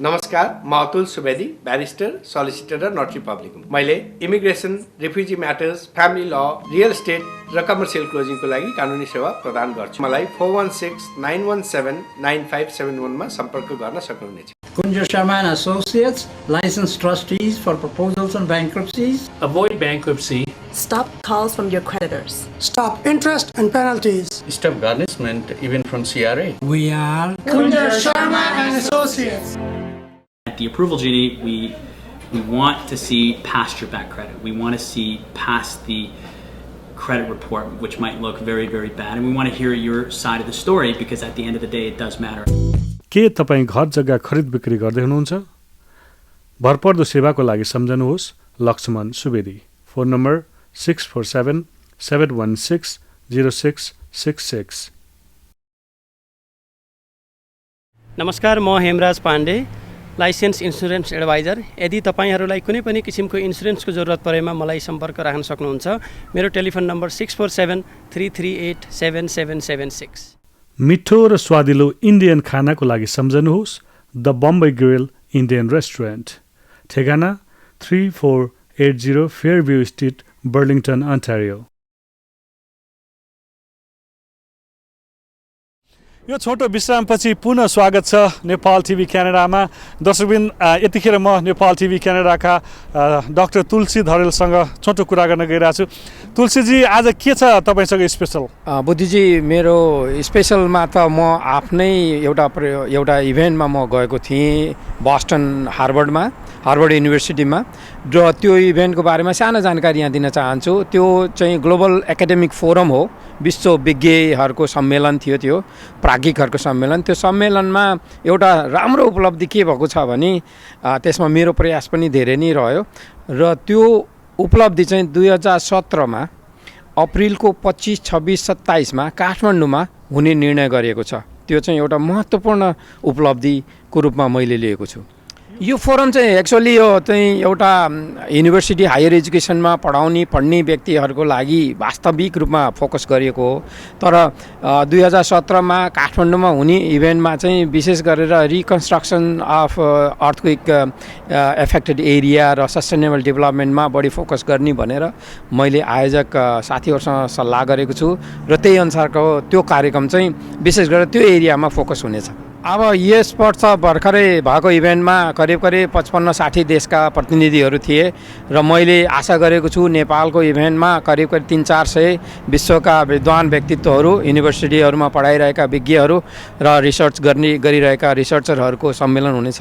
नमस्कार, म Atul Subedi, barrister, solicitor र नोटरी पब्लिक हुँ। मैले इमिग्रेसन, रिफ्युजी म्याटर्स, फ्यामिली ल, रियल एस्टेट र कमर्सियल क्लोजिङको लागि कानुनी सेवा प्रदान गर्छु। मलाई 4169179571 मा सम्पर्क गर्न सक्नुहुनेछ। Kunja Sharma and Associates, licensed trustees for proposals on bankruptcies. Avoid bankruptcy. Stop calls from your creditors. Stop interest and penalties. Stop garnishment even from CRA. We are Kunja Sharma and Associates. At the approval GD, we want to see past your back credit. We want to see past the credit report, which might look very, very bad. And we want to hear your side of the story because at the end of the day, it does matter. के तपाईँ घर जग्गा खरिद बिक्री गर्दै हुनुहुन्छ? भरपर्दो सेवाको लागि सम्झनुहोस् लक्ष्मण सुवेदी। Phone number 6477160666। नमस्कार, म Hemraj Pandey, licence insurance advisor. यदि तपाईहरुलाई कुनै पनि किसिमको इन्सुरेन्सको जरुरत परेमा मलाई सम्पर्क राख्न सक्नुहुन्छ। मेरो टेलिफोन नम्बर 6473387776। मिठो र स्वादिलो इन्डियन खानाको लागि सम्झनुहोस् the Bombay grill Indian restaurant. ठेगाना 3480 फेयरभ्यू स्ट्रिट, बर्लिङटन, अन्टारियो। यो छोटो विश्रामपछि पुनः स्वागत छ नेपाल टिभी क्यानाडामा। दर्शकबिन, यतिखेर म नेपाल टिभी क्यानाडाका डाक्टर तुलसी धरेलसँग छोटो कुरा गर्न गइरहेको छु। तुलसीजी, आज के छ तपाईसँग स्पेशल? बुद्धिजी, मेरो स्पेशलमा त म आफ्नै एउटा इभेन्टमा म गएको थिएँ बस्टन हार्वर्ड युनिभर्सिटीमा, र त्यो इभेन्टको बारेमा सानो जानकारी यहाँ दिन चाहन्छु। त्यो चाहिँ ग्लोबल एकाडेमिक फोरम हो, विश्व विज्ञहरूको सम्मेलन थियो, त्यो प्राज्ञिकहरूको सम्मेलन। त्यो सम्मेलनमा एउटा राम्रो उपलब्धि के भएको छ भने त्यसमा मेरो प्रयास पनि धेरै नै रह्यो, र त्यो उपलब्धि चाहिँ 2017मा अप्रिलको 25, 26, 27मा काठमाडौँमा हुने निर्णय गरिएको छ। त्यो चाहिँ एउटा महत्त्वपूर्ण उपलब्धिको रूपमा मैले लिएको छु। यो फोरम चाहिँ एक्चुअली यो चाहिँ एउटा युनिभर्सिटी हायर एजुकेसनमा पढ्ने व्यक्तिहरूको लागि वास्तविक रूपमा फोकस गरिएको हो। तर 2017मा काठमाडौँमा हुने इभेन्टमा चाहिँ विशेष गरेर reconstruction of earthquake affected area र सस्टेनेबल डेभलपमेन्टमा बढी फोकस गर्ने भनेर मैले आयोजक साथीहरूसँग सल्लाह गरेको छु, र त्यही अनुसारको त्यो कार्यक्रम चाहिँ विशेष गरेर त्यो एरियामा फोकस हुनेछ। अब यस वर्ष भर्खरै भएको इभेन्टमा करिब 55-60 देशका प्रतिनिधिहरू थिए, र मैले आशा गरेको छु नेपालको इभेन्टमा करिब 300-400 विश्वका विद्वान व्यक्तित्वहरू, युनिभर्सिटीहरूमा पढाइरहेका विज्ञहरू र रिसर्च गरिरहेका रिसर्चरहरूको सम्मेलन हुनेछ।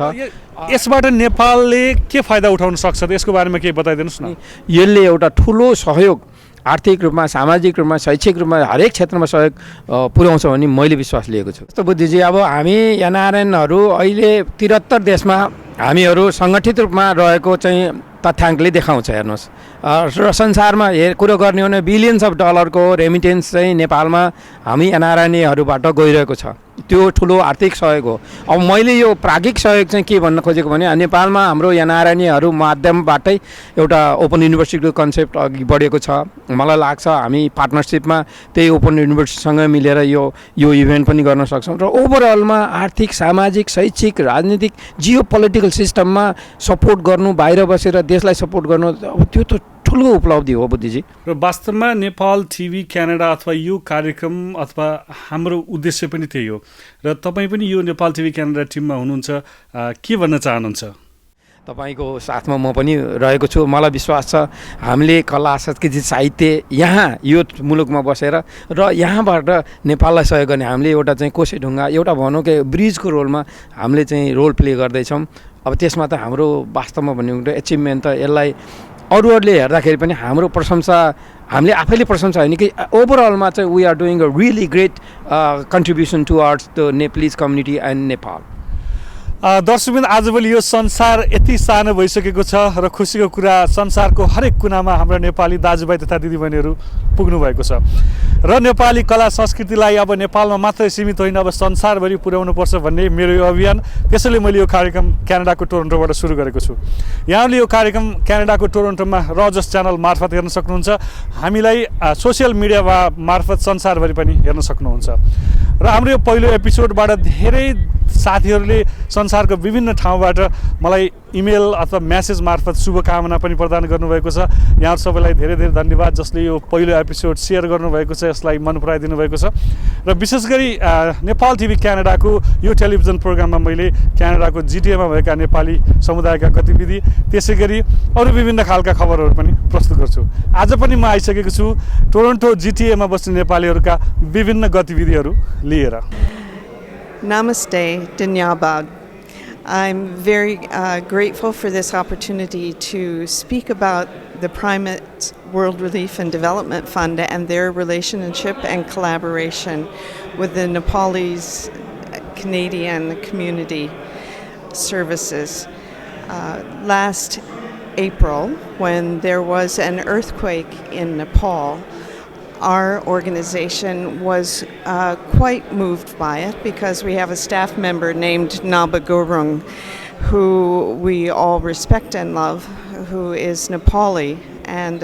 यसबाट नेपालले के फाइदा उठाउन सक्छ, यसको बारेमा केही बताइदिनुहोस् न। यसले एउटा ठुलो सहयोग, आर्थिक रूपमा, सामाजिक रूपमा, शैक्षिक रूपमा, हरेक क्षेत्रमा सहयोग पुर्याउँछ भन्ने मैले विश्वास लिएको छु। जस्तो बुद्धिजी, अब हामी एनआरएनहरू अहिले 73 देशमा हामीहरू सङ्गठित रूपमा रहेको चाहिँ तथ्याङ्कले देखाउँछ। हेर्नुहोस्, र संसारमा कुरो गर्ने हो भने बिलियन्स अफ डलरको रेमिटेन्स चाहिँ नेपालमा हामी एनआरएनएहरूबाट गइरहेको छ। त्यो ठुलो आर्थिक सहयोग हो। अब मैले यो प्राज्ञिक सहयोग चाहिँ के भन्न खोजेको भने नेपालमा हाम्रो एनआरएनएहरू माध्यमबाटै एउटा ओपन युनिभर्सिटीको कन्सेप्ट अघि बढेको छ। मलाई लाग्छ हामी पार्टनरसिपमा त्यही ओपन युनिभर्सिटीसँग मिलेर यो इभेन्ट पनि गर्न सक्छौँ, र ओभरअलमा आर्थिक, सामाजिक, शैक्षिक, राजनीतिक, जियो पोलिटिकल सिस्टममा सपोर्ट गर्नु, बाहिर बसेर देशलाई सपोर्ट गर्नु, अब त्यो त ठुलो उपलब्धि हो बुद्धिजी। र वास्तवमा नेपाल टिभी क्यानाडा अथवा यो कार्यक्रम अथवा हाम्रो उद्देश्य पनि त्यही हो, र तपाईँ पनि यो नेपाल टिभी क्यानाडा टिममा हुनुहुन्छ। के भन्न चाहनुहुन्छ? तपाईँको साथमा म पनि रहेको छु। मलाई विश्वास छ हामीले कला, संस्कृति, साहित्य यहाँ यो मुलुकमा बसेर र यहाँबाट नेपाललाई सहयोग गर्ने हामीले एउटा चाहिँ कोसे ढुङ्गा, एउटा भनौँ कि ब्रिजको रोलमा हामीले चाहिँ रोल प्ले गर्दैछौँ। अब त्यसमा त हाम्रो वास्तवमा भन्ने एचिभमेन्ट त यसलाई अरूहरूले हेर्दाखेरि पनि हाम्रो प्रशंसा, हामीले आफैले प्रशंसा होइन कि ओभरअलमा चाहिँ we are doing a really great contribution towards the Nepalese community and Nepal. दर्शकबिन, आजभोलि यो संसार यति सानो भइसकेको छ, र खुसीको कुरा संसारको हरेक कुनामा हाम्रा नेपाली दाजुभाइ तथा दिदीबहिनीहरू पुग्नु भएको छ, र नेपाली कला संस्कृतिलाई अब नेपालमा मात्रै सीमित होइन, अब संसारभरि पुर्याउनुपर्छ भन्ने मेरो यो अभियान। त्यसैले मैले यो कार्यक्रम क्यानाडाको टोरन्टोबाट सुरु गरेको छु। यहाँले यो कार्यक्रम क्यानाडाको टोरन्टोमा रजस च्यानल मार्फत हेर्न सक्नुहुन्छ। हामीलाई सोसियल मिडिया मार्फत संसारभरि पनि हेर्न सक्नुहुन्छ। र हाम्रो यो पहिलो एपिसोडबाट धेरै साथीहरूले संसारको विभिन्न ठाउँबाट मलाई इमेल अथवा म्यासेज मार्फत शुभकामना पनि प्रदान गर्नुभएको छ। यहाँ सबैलाई धेरै धेरै धन्यवाद जसले यो पहिलो एपिसोड सेयर गर्नुभएको छ, यसलाई मन पराइदिनु भएको छ। र विशेष गरी नेपाल टिभी क्यानाडाको यो टेलिभिजन प्रोग्राममा मैले क्यानाडाको जिटिएमा भएका नेपाली समुदायका गतिविधि त्यसै गरी अरू विभिन्न खालका खबरहरू पनि प्रस्तुत गर्छु। आज पनि म आइसकेको छु टोरन्टो जिटिएमा बस्ने नेपालीहरूका विभिन्न गतिविधिहरू लिएर। Namaste, Dinyabad. I'm very grateful for this opportunity to speak about the Primates World Relief and Development Fund and their relationship and collaboration with the Nepalese Canadian community services. Last April, when there was an earthquake in Nepal, our organization was quite moved by it because we have a staff member named Naba Gurung, who we all respect and love, who is Nepali. And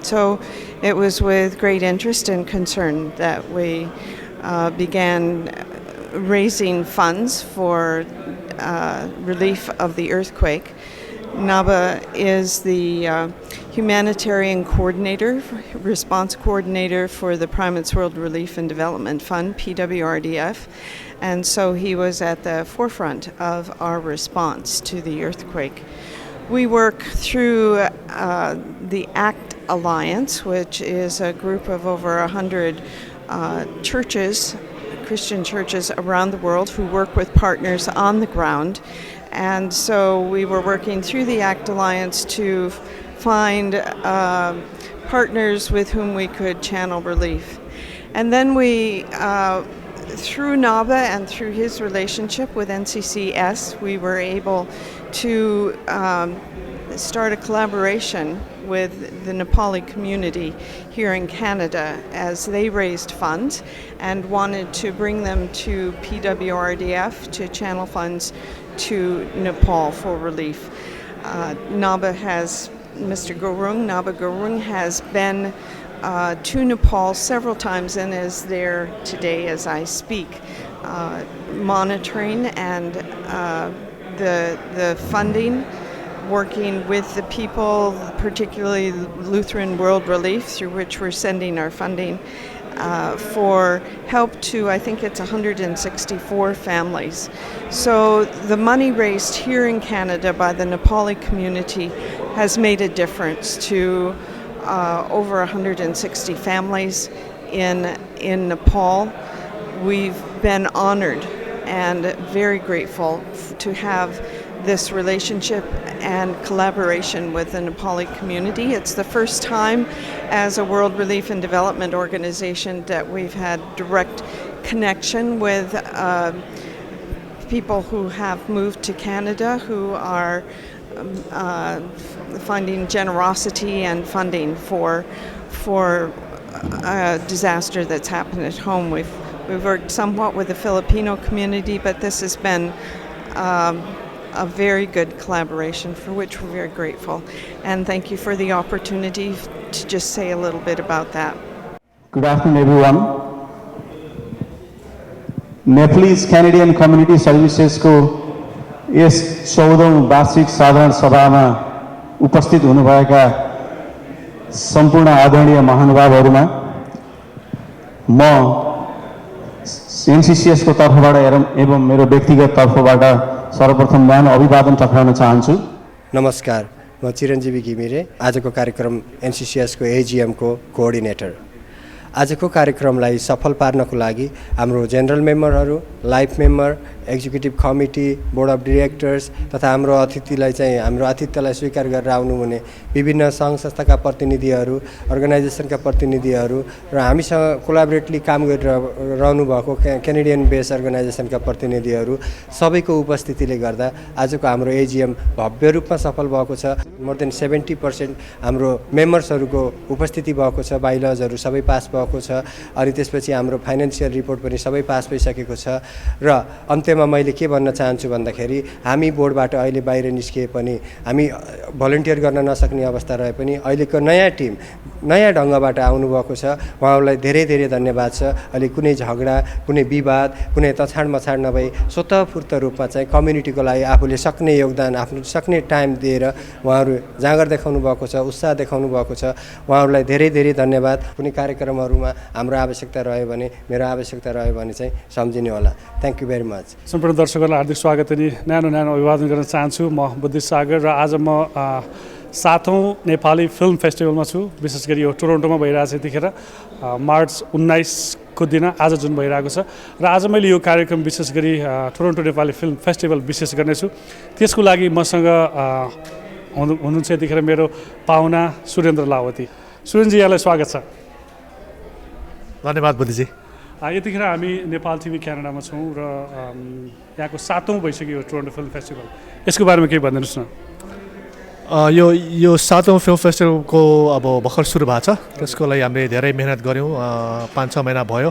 so it was with great interest and concern that we began raising funds for relief of the earthquake. Naba is the humanitarian coordinator, response coordinator for the Primates World Relief and Development Fund, PWRDF, and so he was at the forefront of our response to the earthquake. We work through the ACT Alliance, which is a group of over 100 churches, Christian churches around the world who work with partners on the ground. And so we were working through the ACT Alliance to find partners with whom we could channel relief. And then we, through Naba and through his relationship with NCCS, we were able to start a collaboration with the Nepali community here in Canada as they raised funds and wanted to bring them to PWRDF to channel funds to Nepal for relief. Naba Gurung has been to Nepal several times and is there today as I speak, monitoring and the funding, working with the people, particularly Lutheran World Relief, through which we're sending our funding for help to, I think it's 164 families. So the money raised here in Canada by the Nepali community has made a difference to over 160 families in Nepal. We've been honored and very grateful to have this relationship and collaboration with the Nepali community. It's the first time as a World Relief and Development Organization that we've had direct connection with people who have moved to Canada who are finding generosity and funding for a disaster that's happened at home. We've worked somewhat with the Filipino community, but this has been a very good collaboration for which we're very grateful. And thank you for the opportunity to just say a little bit about that. Good afternoon, everyone. Nepalese Canadian Community Services को यस 14औं वार्षिक साधारण सभामा उपस्थित हुनुभएका सम्पूर्ण आदरणीय महानुभावहरुमा म NCCS को तर्फबाट एवं मेरो व्यक्तिगत तर्फबाट सर्वप्रथम मान अभिवादन टक्राउन चाहन्छु। नमस्कार, म चिरञ्जीवी घिमिरे, आजको कार्यक्रम एनसीसीएस को एजीएम को कोअर्डिनेटर। आजको कार्यक्रमलाई सफल पार्नको लागि हाम्रो जनरल मेम्बरहरू, life member, executive committee, board of directors तथा हाम्रो आतिथ्यलाई स्वीकार गरेर आउनुहुने विभिन्न सङ्घ संस्थाका प्रतिनिधिहरू, अर्गनाइजेसनका प्रतिनिधिहरू र हामीसँग कोलाबोरेटली काम गरिरहनु भएको क्यानेडियन बेस अर्गनाइजेसनका प्रतिनिधिहरू सबैको उपस्थितिले गर्दा आजको हाम्रो एजीएम भव्य रूपमा सफल भएको छ। मोर देन 70% हाम्रो मेम्बर्सहरूको उपस्थिति भएको छ, बाइलजहरू सबै पास भएको भएको छ अनि त्यसपछि हाम्रो फाइनेन्सियल रिपोर्ट पनि सबै पास भइसकेको छ र अन्त्यमा मैले के भन्न चाहन्छु भन्दाखेरि हामी बोर्डबाट अहिले बाहिर निस्किए पनि हामी भलन्टियर गर्न नसक्ने अवस्था रहे पनि अहिलेको नयाँ टिम नयाँ ढङ्गबाट आउनुभएको छ उहाँहरूलाई धेरै धेरै धन्यवाद छ। अहिले कुनै झगडा कुनै विवाद कुनै तछाड मछाड नभई स्वतःफूर्त रूपमा चाहिँ कम्युनिटीको लागि आफूले सक्ने योगदान आफ्नो सक्ने टाइम दिएर उहाँहरू जाँगर देखाउनु भएको छ उत्साह देखाउनु भएको छ उहाँहरूलाई धेरै धेरै धन्यवाद। कुनै कार्यक्रमहरूमा हाम्रो आवश्यकता रह्यो भने मेरो आवश्यकता रह्यो भने चाहिँ सम्झिने होला। Thank you very much. सम्पूर्ण दर्शकहरूलाई हार्दिक स्वागत अनि न्यानो अभिवादन गर्न चाहन्छु। म बुद्धिस्ट सागर र आज म 7औं नेपाली फिल्म फेस्टिभलमा छु। विशेष गरी यो टोरन्टोमा भइरहेछ यतिखेर मार्च 19 को दिन आज जुन भइरहेको छ र आज मैले यो कार्यक्रम विशेष गरी टोरन्टो नेपाली फिल्म फेस्टिभल विशेष गर्नेछु। त्यसको लागि मसँग हुनुहुन्छ यतिखेर मेरो पाहुना सुरेन्द्र लावती। सुरेन्द्रजी यहाँलाई स्वागत छ। धन्यवाद बुद्धिजी। यतिखेर हामी नेपाल टिभी क्यानाडामा छौँ र यहाँको 7औं भइसक्यो टोरन्टो फिल्म फेस्टिभल। यसको बारेमा केही भनिदिनुहोस् न। यो 7औं फिल्म फेस्टिभलको अब भर्खर सुरु भएको छ। त्यसको लागि हामीले धेरै मेहनत गऱ्यौँ। 5-6 महिना भयो।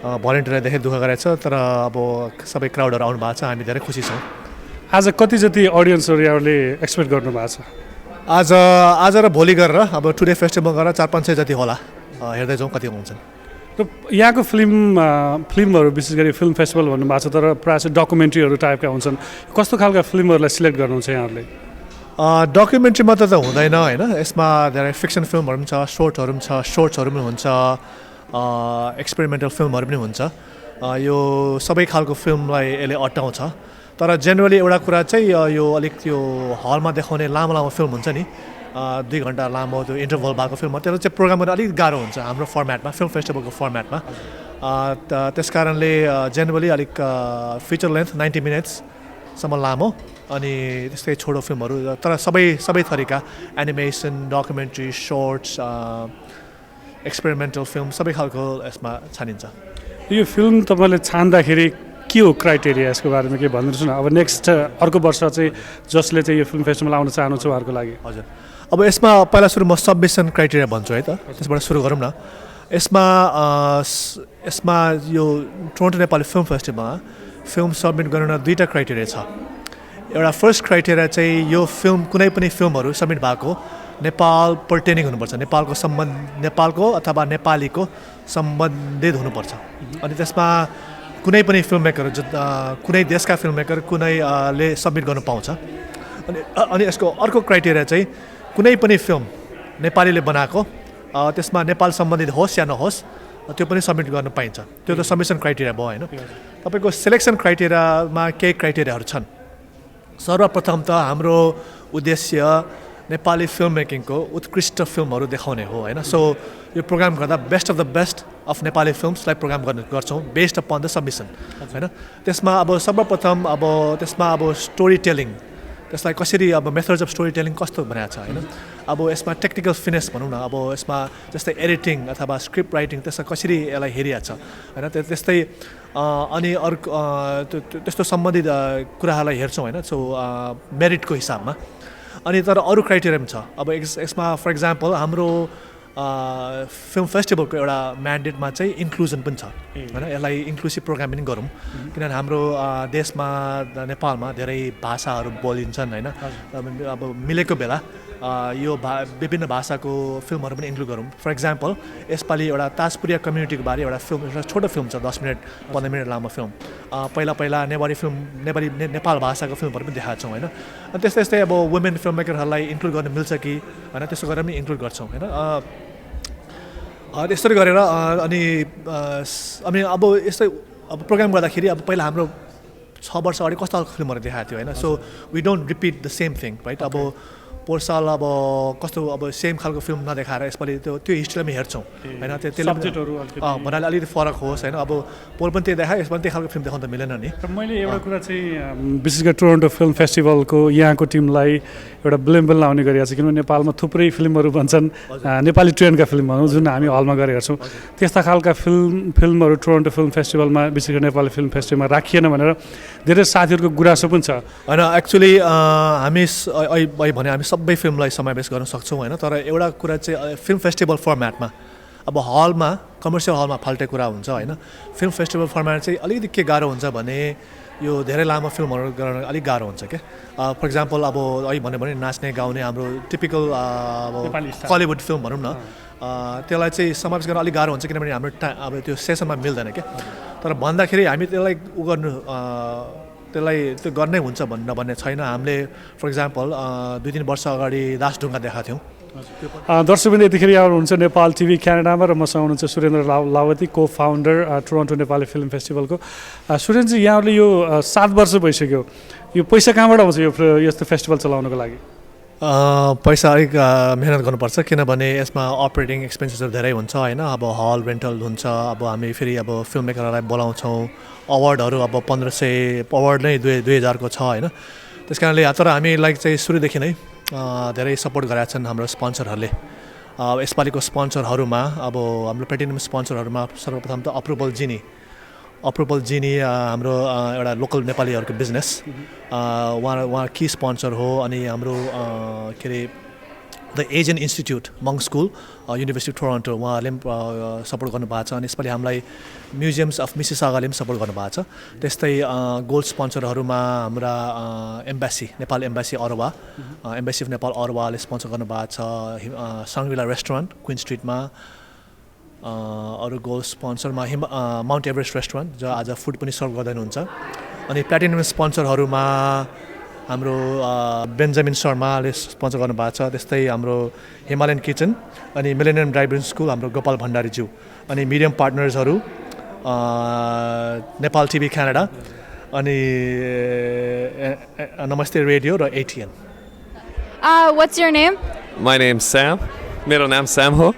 भलिन्टियरले धेरै दुःख गरेको छ तर अब सबै क्राउडहरू आउनु भएको छ। हामी धेरै खुसी छौँ। आज कति जति अडियन्सहरू यहाँले एक्सपेक्ट गर्नु भएको छ? आज र भोलि गरेर अब टुडे फेस्टिभल गरेर 400-500 जति होला। हेर्दै जाउँ कति हुन्छन्। र यहाँको फिल्महरू विशेष गरी फिल्म फेस्टिभल भन्नुभएको छ तर प्रायः चाहिँ डकुमेन्ट्रीहरू टाइपका हुन्छन्। कस्तो खालका फिल्महरूलाई सिलेक्ट गर्नुहुन्छ यहाँहरूले? डकुमेन्ट्री मात्र त हुँदैन होइन। यसमा धेरै फिक्सन फिल्महरू पनि छ, सर्ट्सहरू पनि हुन्छ, एक्सपेरिमेन्टल फिल्महरू पनि हुन्छ। यो सबै खालको फिल्मलाई यसले अटाउँछ। तर जेनरली एउटा कुरा चाहिँ यो अलिक त्यो हलमा देखाउने लामो फिल्म हुन्छ नि 2 घन्टा लामो त्यो इन्टरभल भएको फिल्म त्यसलाई चाहिँ प्रोग्राम गर्न अलिक गाह्रो हुन्छ हाम्रो फर्मेटमा फिल्म फेस्टिभलको फर्मेटमा। त्यस कारणले जेनरली अलिक फिचर लेन्थ 90 मिनट्ससम्म लामो अनि त्यस्तै छोटो फिल्महरू तर सबै थरीका animation documentary shorts experimental film सबै खालको यसमा छानिन्छ। यो फिल्म तपाईँले छान्दाखेरि के हो क्राइटेरिया यसको बारेमा के भनिदिनुहोस् न। अब नेक्स्ट अर्को वर्ष चाहिँ जसले चाहिँ यो फिल्म फेस्टिभल आउन चाहनुहुन्छ उहाँहरूको लागि। हजुर अब यसमा पहिला सुरु म सबमिसन क्राइटेरिया भन्छु है त। त्यसबाट सुरु गरौँ न। यसमा यो टोरन्टो नेपाली फिल्म फेस्टिभलमा फिल्म सबमिट गर्न 2टा क्राइटेरिया छ। एउटा फर्स्ट क्राइटेरिया चाहिँ यो फिल्म कुनै पनि फिल्महरू सबमिट भएको नेपाल पर्टेनिङ हुनुपर्छ। नेपालको अथवा नेपालीको सम्बन्धित हुनुपर्छ। अनि त्यसमा कुनै पनि फिल्म मेकर कुनै देशका फिल्म मेकर कुनैले सबमिट गर्नु पाउँछ। अनि यसको अर्को क्राइटेरिया चाहिँ कुनै पनि फिल्म नेपालीले बनाएको त्यसमा नेपाल सम्बन्धित होस् या नहोस् त्यो पनि सबमिट गर्न पाइन्छ। त्यो त सबमिसन क्राइटेरिया भयो होइन। तपाईँको सिलेक्सन क्राइटेरियामा केही क्राइटेरियाहरू छन्। सर्वप्रथम त हाम्रो उद्देश्य नेपाली फिल्म मेकिङको उत्कृष्ट फिल्महरू देखाउने हो होइन। सो यो प्रोग्राम गर्दा best of the best of Nepali फिल्म्सलाई प्रोग्राम गर्छौँ बेस्ड अपन द सबमिसन होइन। त्यसमा अब सर्वप्रथम त्यसमा स्टोरी टेलिङ त्यसलाई कसरी मेथड्स अफ स्टोरी टेलिङ कस्तो बनाएको छ होइन। यसमा टेक्निकल फिनेस भनौँ न। यसमा जस्तै एडिटिङ अथवा स्क्रिप्ट राइटिङ त्यसमा कसरी यसलाई हेरिएको छ होइन। त्यस्तै अनि अर्को त्यस्तो सम्बन्धित कुराहरूलाई हेर्छौँ होइन। सो मेरिटको हिसाबमा। अनि तर अरू क्राइटेरिया पनि छ। यसमा फर इक्जाम्पल हाम्रो फिल्म फेस्टिभलको एउटा म्यान्डेटमा चाहिँ इन्क्लुजन पनि छ होइन। यसलाई इन्क्लुसिभ प्रोग्राम पनि गरौँ किनभने हाम्रो देशमा नेपालमा धेरै भाषाहरू बोलिन्छन् होइन। मिलेको बेला यो विभिन्न भाषाको फिल्महरू पनि इन्क्लुड गरौँ। फर इक्जाम्पल यसपालि एउटा ताजपुरिया कम्युनिटीको बारे एउटा फिल्म एउटा छोटो फिल्म छ 10 मिनट 15 मिनट लामो फिल्म। पहिला नेपाल भाषाको फिल्महरू पनि देखाएको छौँ होइन। अनि त्यस्तै वुमेन फिल्म मेकरहरूलाई इन्क्लुड गर्न मिल्छ कि होइन त्यस्तो गरेर पनि इन्क्लुड गर्छौँ होइन। त्यसरी गरेर अनि यस्तै प्रोग्राम गर्दाखेरि पहिला हाम्रो 6 वर्ष अगाडि कस्तो खालको फिल्महरू देखाएको थियो होइन। So we don't repeat the same thing right. पोहोर साल कस्तो सेम खालको फिल्म नदेखाएर यसपालि त्यो हिस्ट्रीलाई पनि हेर्छौँ होइन। त्यसले भन्नाले अलिकति फरक होस् होइन। पोहोर पनि त्यही देखायो यसमा त्यही खालको फिल्म देखाउन त मिलेन नि। मैले एउटा कुरा चाहिँ विशेष गरी टोरन्टो फिल्म फेस्टिभलको यहाँको टिमलाई एउटा ब्लेम पनि लाउने गरिरहेको छ किनभने नेपालमा थुप्रै फिल्महरू भन्छन् नेपाली ट्रेन्डका फिल्महरू जुन हामी हलमा गएर हेर्छौँ त्यस्ता खालका फिल्महरू टोरन्टो फिल्म फेस्टिभलमा विशेष गरी नेपाली फिल्म फेस्टिभलमा राखिएन भनेर धेरै साथीहरूको गुनासो पनि छ होइन। एक्चुअली हामी सबै फिल्मलाई समावेश गर्न सक्छौँ होइन। तर एउटा कुरा चाहिँ फिल्म फेस्टिभल फर्मेटमा अब हलमा कमर्सियल हलमा फाल्टे कुरा हुन्छ होइन फिल्म फेस्टिभल फर्मेट चाहिँ अलिकति के गाह्रो हुन्छ भने यो धेरै लामो फिल्महरू गर्न अलिक गाह्रो हुन्छ क्या फर इक्जाम्पल अब अहिले भन्यो भने नाच्ने गाउने हाम्रो टिपिकल अब हलिउड फिल्म भनौँ न त्यसलाई चाहिँ समावेश गर्न अलिक गाह्रो हुन्छ किनभने हाम्रो अब त्यो सेसनमा मिल्दैन क्या तर भन्दाखेरि हामी त्यसलाई गर्नु त्यसलाई त्यो गर्नै हुन्छ भन्ने छैन हामीले फर इक्जाम्पल 2-3 वर्ष अगाडि दासढुङ्गा देखाएको थियौँ दर्शकबिन यतिखेर यहाँ हुनुहुन्छ नेपाल टिभी क्यानाडामा र मसँग हुनुहुन्छ सुरेन्द्र लावती को फाउन्डर टोरन्टो नेपाली फिल्म फेस्टिभलको सुरेन्द्रजी यहाँहरूले यो 7 वर्ष भइसक्यो यो पैसा कहाँबाट आउँछ यो यस्तो फेस्टिभल चलाउनको लागि पैसा अलिक मेहनत गर्नुपर्छ किनभने यसमा अपरेटिङ एक्सपेन्सेसहरू धेरै हुन्छ होइन अब हल रेन्टल हुन्छ अब हामी फेरि अब फिल्म मेकरहरूलाई बोलाउँछौँ अवार्डहरू अब 1500 अवार्ड नै 2000 को छ होइन त्यस कारणले तर हामीलाई चाहिँ सुरुदेखि नै धेरै सपोर्ट गरेका छन् हाम्रो स्पोन्सरहरूले यसपालिको स्पोन्सरहरूमा अब हाम्रो प्लेटिनम स्पोन्सरहरूमा सर्वप्रथम त अप्रुभल जिनी हाम्रो एउटा लोकल नेपालीहरूको बिजनेस उहाँ की स्पोन्सर हो अनि हाम्रो के अरे the Asian institute monk school university Toronto उहाँहरूले पनि सपोर्ट गर्नुभएको छ अनि यसपालि हामीलाई म्युजियम्स अफ मिसिसागाले पनि सपोर्ट गर्नुभएको छ त्यस्तै गोल्ड स्पोन्सरहरूमा हाम्रा embassy Nepal embassy Ottawa embassy of Nepal अरवाले स्पोन्सर गर्नुभएको छ सङ्ग्रिला रेस्टुरेन्ट क्विन स्ट्रिटमा अरू गोल्ड स्पोन्सरमा माउन्ट एभरेस्ट रेस्टुरेन्ट जो आज फुड पनि सर्भ गर्दै हुनुहुन्छ अनि प्लेटिनम स्पोन्सरहरूमा हाम्रो बेन्जामिन शर्माले स्पोन्सर गर्नुभएको छ त्यस्तै हाम्रो हिमालयन किचन अनि मिलेनियम ड्राइभिङ स्कुल हाम्रो गोपाल भण्डारीज्यू अनि मिडियम पार्टनर्सहरू नेपाल टिभी क्यानाडा अनि नमस्ते रेडियो र एटिएन What's your name? My name's Sam. मेरो नाम Sam हो.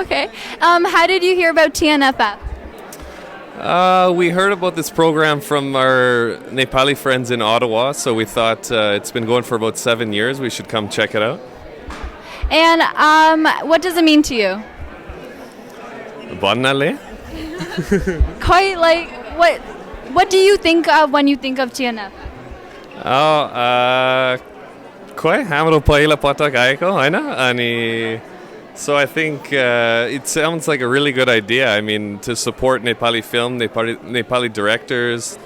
Okay. How did you hear about TNFF? We heard about this program from our Nepali friends in Ottawa, so we thought it's been going for about 7 years. We should come check it out. And what does it mean to you? Bannale? Quite like what do you think of when you think of TNF? Koi hamro पहिला पटक आएको हैन अनि so I think it sounds like a really good idea. I mean, to support Nepali film, Nepali directors,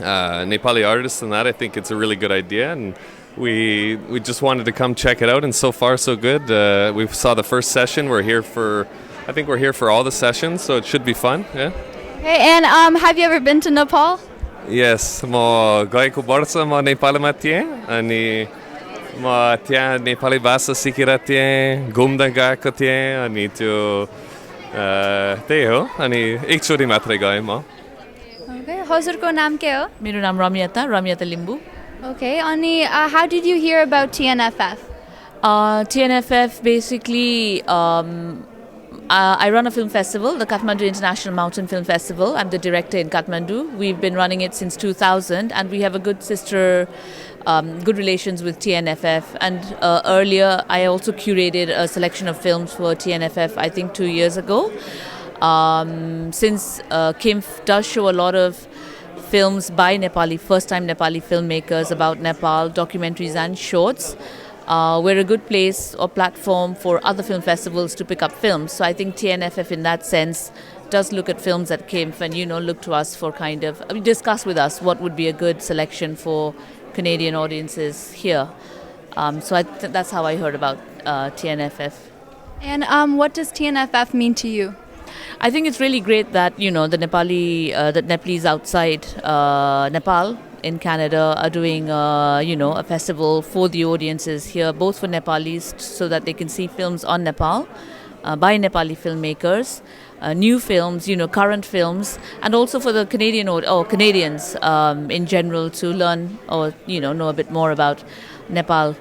Nepali artists and that, I think it's a really good idea. And we just wanted to come check it out, and so far so good. We saw the first session. I think we're here for all the sessions, so it should be fun. Yeah. Okay, and have you ever been to Nepal? Yes, म गएको वर्ष म नेपालमा थिएँ अनि म त्यहाँ नेपाली भाषा सिकेर थिएँ घुम्न गएको थिएँ अनि त्यो त्यही हो अनि एकचोटि मात्रै गएँ म Okay, हजुरको नाम के हो? मेरो नाम रमियाता लिम्बू. Okay, अनि how did you hear about TNFF? TNFF basically I run a film festival, the Kathmandu International Mountain Film Festival. I'm the director in Kathmandu. We've been running it since 2000 and we have a good relations with TNFF. And earlier I also curated a selection of films for TNFF, I think 2 years ago. Since KIMF does show a lot of films by first-time Nepali filmmakers about Nepal, documentaries and shorts, we're a good place or platform for other film festivals to pick up films. So I think TNFF in that sense does look at films at KIMF and, look to us for discuss with us what would be a good selection for Canadian audiences here. So that's how I heard about TNFF. And what does TNFF mean to you? I think it's really great that, the Nepalese outside Nepal in Canada are doing, a festival for the audiences here, both for Nepalis so that they can see films on Nepal by Nepali filmmakers, new films, current films, and also for the Canadians in general to learn or, know a bit more about Nepal.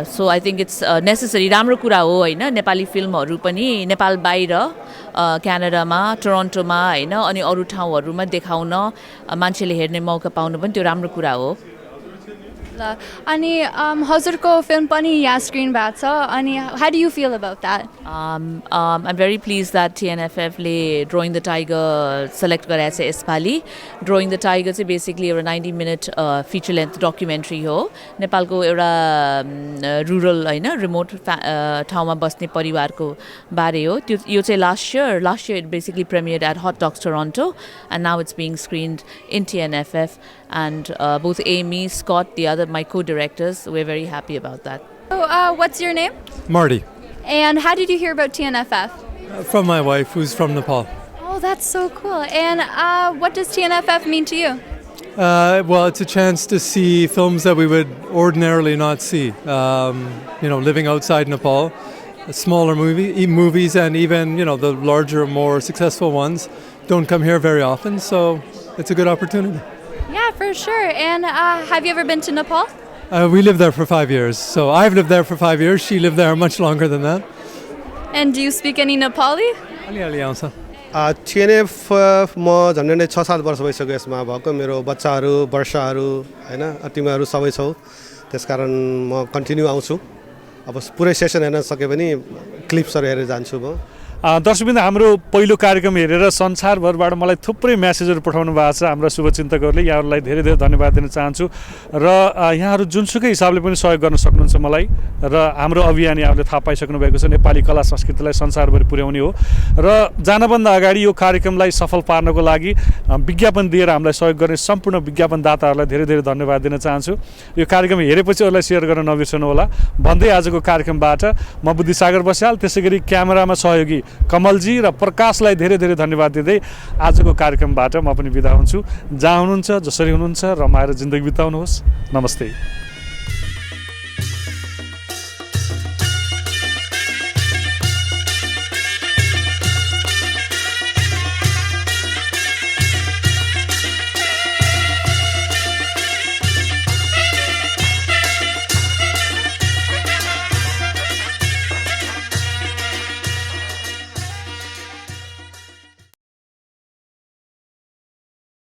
So I think it's necessary. राम्रो कुरा हो हैन नेपाली फिल्महरु पनि नेपाल बाहिर क्यानाडामा टोरन्टोमा हैन अनि अरु ठाउँहरुमा देखाउन मान्छेले हेर्ने मौका पाउनु पनि त्यो राम्रो कुरा हो. ल अनि हजुरको फिल्म पनि यहाँ स्क्रिन भएको छ अनि how do you feel about that? I'm very pleased that TNFF ले Drawing the Tiger select गरेछ यसपालि. Drawing the Tiger चाहिँ basically एउटा 90-minute feature length documentary हो. नेपालको एउटा rural हैन remote ठाउँमा बस्ने परिवारको बारे हो. यो चाहिँ last year it basically premiered at Hot Docs Toronto and now it's being screened in TNFF and both Amy, Scott, my co-directors, we're very happy about that. So, what's your name? Marty. And how did you hear about TNFF? From my wife, who's from Nepal. Oh, that's so cool. And what does TNFF mean to you? Well, it's a chance to see films that we would ordinarily not see. Living outside Nepal, smaller movies, and even the larger, more successful ones don't come here very often. So it's a good opportunity. Yeah, for sure. And have you ever been to Nepal? We lived there for 5 years. So I've lived there for 5 years. She lived there much longer than that. And do you speak any Nepali? अलिअलि आउँछ. TNF म झन्डै 6-7 वर्ष भइसक्यो यसमा भएको मेरो बच्चाहरू वर्षाहरू हैन तिमीहरू सबै छौ त्यसकारण म कन्टिन्यू आउँछु अब पुरै सेसन हेर्न सके पनि क्लिप्सहरु हेरेर जान्छु म दर्शकवृन्द हाम्रो पहिलो कार्यक्रम हेरेर संसारभरबाट मलाई थुप्रै मेसेजहरू पठाउनु भएको छ हाम्रा शुभचिन्तकहरूले यहाँहरूलाई धेरै धेरै धन्यवाद दिन चाहन्छु र यहाँहरू जुनसुकै हिसाबले पनि सहयोग गर्न सक्नुहुन्छ मलाई र हाम्रो अभियान यहाँहरूले थाहा पाइसक्नु भएको छ नेपाली कला संस्कृतिलाई संसारभरि पुर्याउने हो र जानभन्दा अगाडि यो कार्यक्रमलाई सफल पार्नको लागि विज्ञापन दिएर हामीलाई सहयोग गर्ने सम्पूर्ण विज्ञापनदाताहरूलाई धेरै धेरै धन्यवाद दिन चाहन्छु यो कार्यक्रम हेरेपछि अरूलाई सेयर गर्न नबिर्सनु होला भन्दै आजको कार्यक्रमबाट म बुद्धिसागर बस्याल त्यसैगरी क्यामेरामा सहयोगी कमलजी र प्रकाशलाई धेरै धेरै धन्यवाद दिँदै आजको कार्यक्रमबाट म पनि बिदा हुन्छु जहाँ हुनुहुन्छ जसरी हुनुहुन्छ रमाएर जिन्दगी बिताउनुहोस् नमस्ते